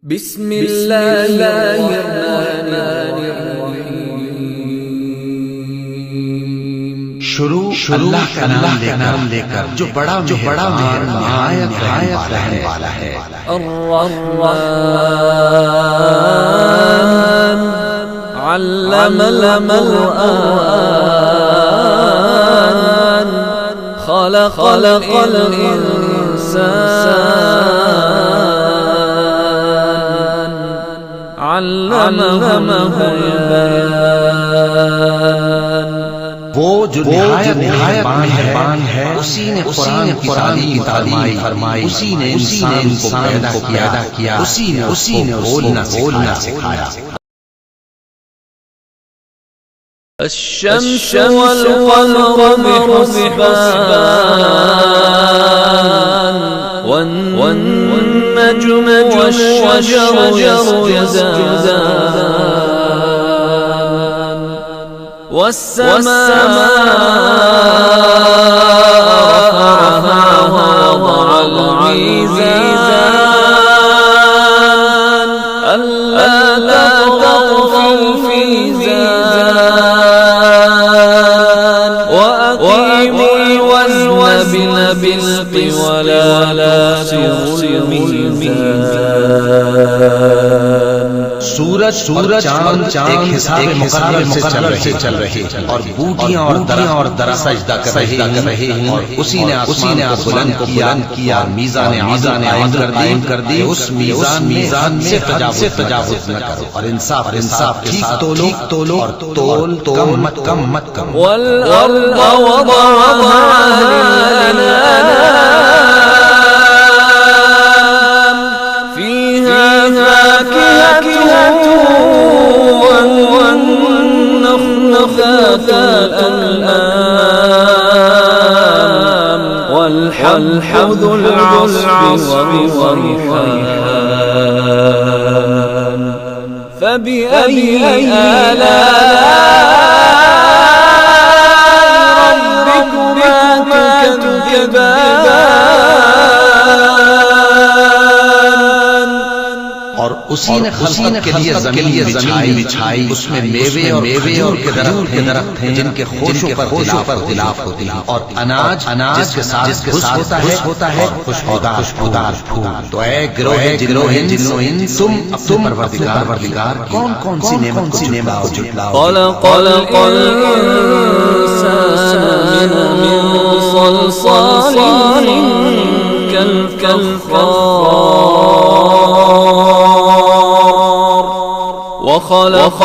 बिस्मिल्लाहिर्रहमानिर्रहीम। शुरू अल्लाह का नाम लेकर जो बड़ा नहायत रहने वाला है। अर्रहमान अल्लमल कुरआन खलक़ल इंसान अल्लमहुल बयान। वो जो निहायत मेहरबान है, उसी ने कुरान की तालीम फरमाई, उसी ने इंसान को पैदा किया, उसी ने बोलना सिखाया। الشمس والقمر بحسبان والنجم والشجر يسجدان والسماء ووضع الميزان ألا تطغوا في الميزان وأقيموا الوزن بالقسط ولا تخسروا الميزان। सूरज चांद एक हिसाब मुकर्रर से चल रहे और बूटियां और दरा सजदा कर रहे हैं और उसी ने आसमान को बुलंद किया और मीज़ान कायम कर दी। उस मीज़ान से तजावुज न करो और इंसाफ ठीक तोलो और तोल कम मत कम। والأرض وضعها للأنام فيها فاكهة والنخل ذات الأكمام والحب ذو العصف والريحان فبأي آلاء ربكما تكذبان। और उसी ने खल्क़त के लिए ज़मीन बिछाई, उसमें मेवे और खजूर के दरख्त हैं जिनके खोशों पर इख्तिलाफ होती है और अनाज जिसके साथ होता है खुशबूदार फूल। तो ऐ गिरोहे जिन्नो तुम परवरदिगार कौन सी नेमत को झुटलाओ। खलक़ल इंसान मिन सलसालिन कल्फख़्फ़ार وخلق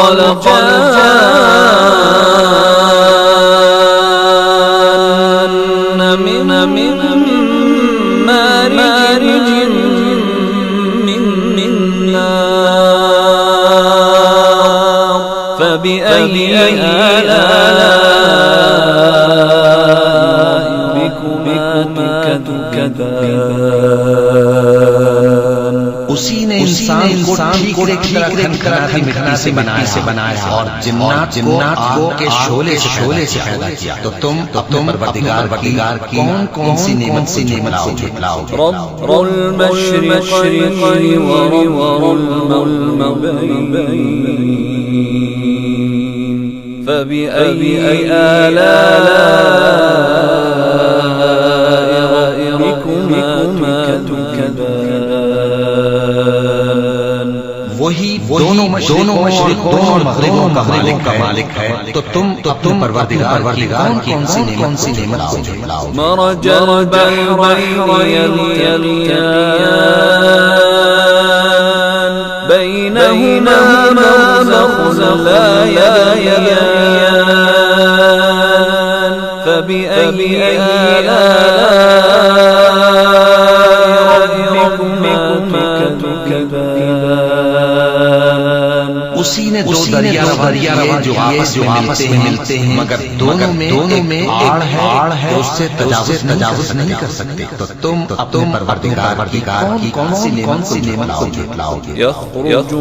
الجان من مارج من نار فبأي آلاء ربكما تكذبان। उसी ने इंसान को ठीक खनखनाती मिट्टी से बनाया और जिन्नात को आग के शोले से पैदा किया। तो तुम परवरदिगार की कौन सी नेमत झुटलाओ। रब्बुल मशरिक़ैनि व रब्बुल मग़रिबैनि फबिअय्यि आलाइ रब्बिकुमा तुकज़्ज़िबान। वही दोनों मशरिक़ों और मग़रिबों का मालिक है। तो तुम परवरदिगार की कौन सी नेमत को झुटलाओ। मरजल बहरैन यल्तक़ियान बैनहुमा बरज़ख़ुन ला यबग़ियान फबिअय्यि आलाइ रब्बिकुमा तुकज़्ज़िबान। उसी ने दो दरिया रवा जो आपस में मिलते हैं मगर दोनों में आड़ है तो उससे तजावुज नहीं कर सकते। तो तुम परवरदिगार की कौन सी नेमत को झुटलाओगे। यख़रुजु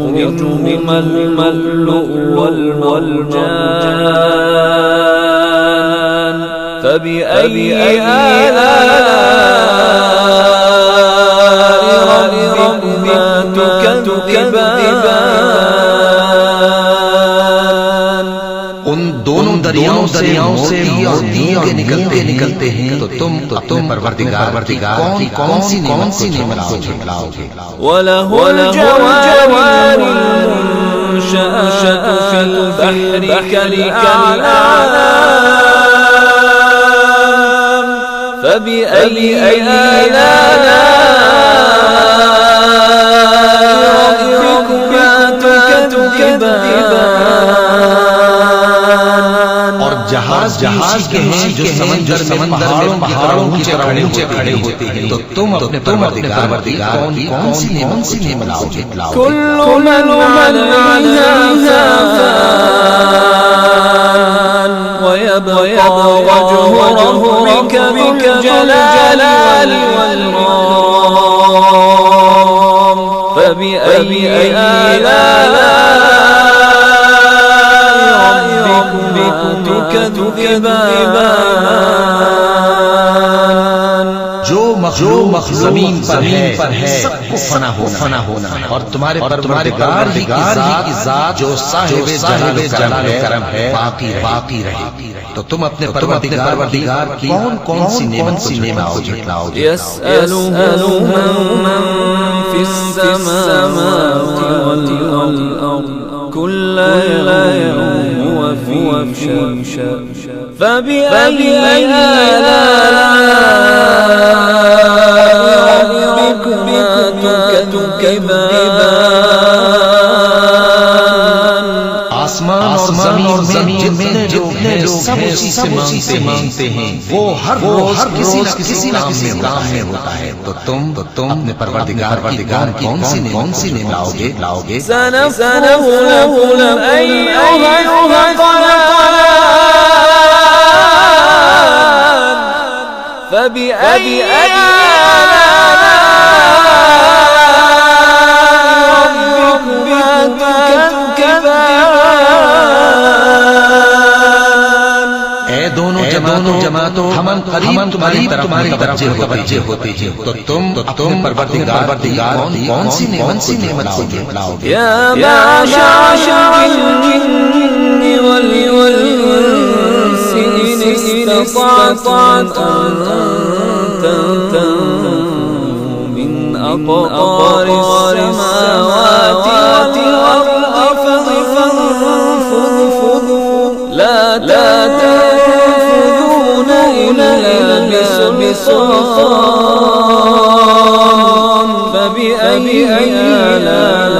मिनहुमा लुअ्लुअ वल-मरजान फबिअय्यि आलाइ ربكما تكذبان उन दोनों दरियाओं से मोती निकलते हैं तो तुम परवरदिगार की कौन सी नेमत झुटलाओगे। वलहु الجوار المنشآت في البحر كالأعلام فبأي آلاء ربكما تكذبان और जहाज के हैं जो समंदर में पहाड़ों की तरह ऊंचे खड़े होते हैं तो तुम अपने परवरदिगार की कौन सी नेमत लाओगे। كل من عليها فان ويبقى وجه ربك بالجلال والإكرام فبأي آلاء ربكما تكذبان जो मखलूक जमीन पर है सबको फना होना है और तुम्हारे परवरदिगार की जात जो साहिब जलाल करम है बाकी रहे तो तुम अपने परवरदिगार की कौन सी नेमत लाओगे। यस्अलुहु मन फिस समावाति वल अर्द कुल्ल यौम हुव फी शान फबिअय्यि आलाء रब्बिकुमा तुकذبان आसमान और जमीन में जितने लोग हैं सब उसी से मांगते हैं वो हर रोज किसी न किसी काम में होता है तो तुम अपने परवरदिगार की कौन सी नेमत लाओगे। सनफ़्रुगु लकुम अय्युहल थक़लान फबिअय्यि आलाء रब्बिकुमा तुकذبان। ए दोनों जमातों हम करीब तुम्हारी तरफ होते हैं तो तुम अपने परवरदिगार कौन सी नेमत लाओगे। या माशअरल जिन्नि वल इंसि इन इस्तताअतुम अन तंफुज़ू मिन अक़तारिस समावाति वल अर्दि फंफुज़ू ला तंफुज़ून इल्ला बिसुल्तान फबिअय्यि आलाء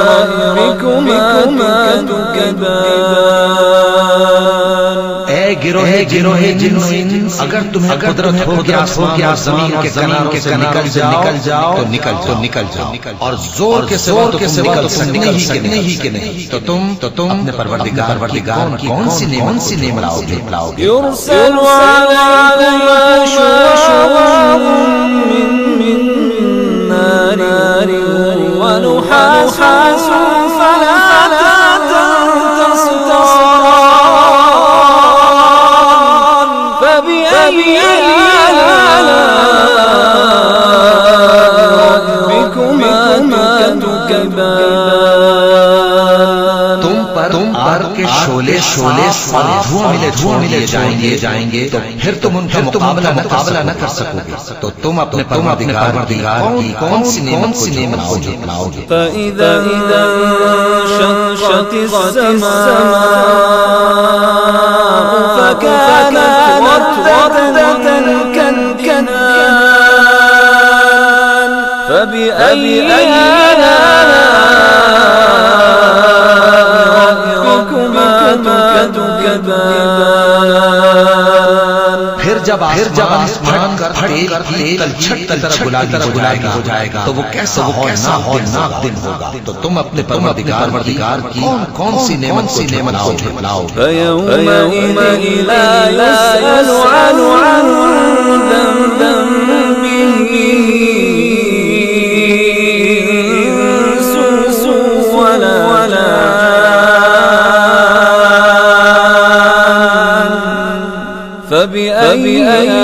रब्बिकुमा तुकذبان। ए गिरोहे जिन्स अगर तुम्हें कुदरत हो कि आसमान और जमीन के किनारों से निकल जाओ तो निकल जाओ और जोर के सिवा तो सकते ही के नहीं तो तुम अपने परवरदिगार की कौन सी नेमत लाओगे। युरसलु अलैकुमा शुवाबुम मिन नारिन व नुहाsun फला तंतसिरान फबिअय्यि आलाء रब्बिकुमा तुकذبان। तुम पर आग के शोले और धुआं मिले जाएंगे तो फिर तुम उनका मुकाबला न कर सकोगे तो तुम अपने परवरदिगार की कौन सी नेमत लाओगे। فإذا انشقت السماء فكانت وردة كالدهان فبأي آلاء ربكما تكذبان। फिर जब आसमान फट कर तलछट की तरह गुलाबी हो जाएगा तो वो कैसा हौलनाक दिन होगा तो तुम अपने परवरदिगार की कौन सी नेमत लाओगे। فيومئذ لا يسأل عن ذنبه إنس ولا جان فبأي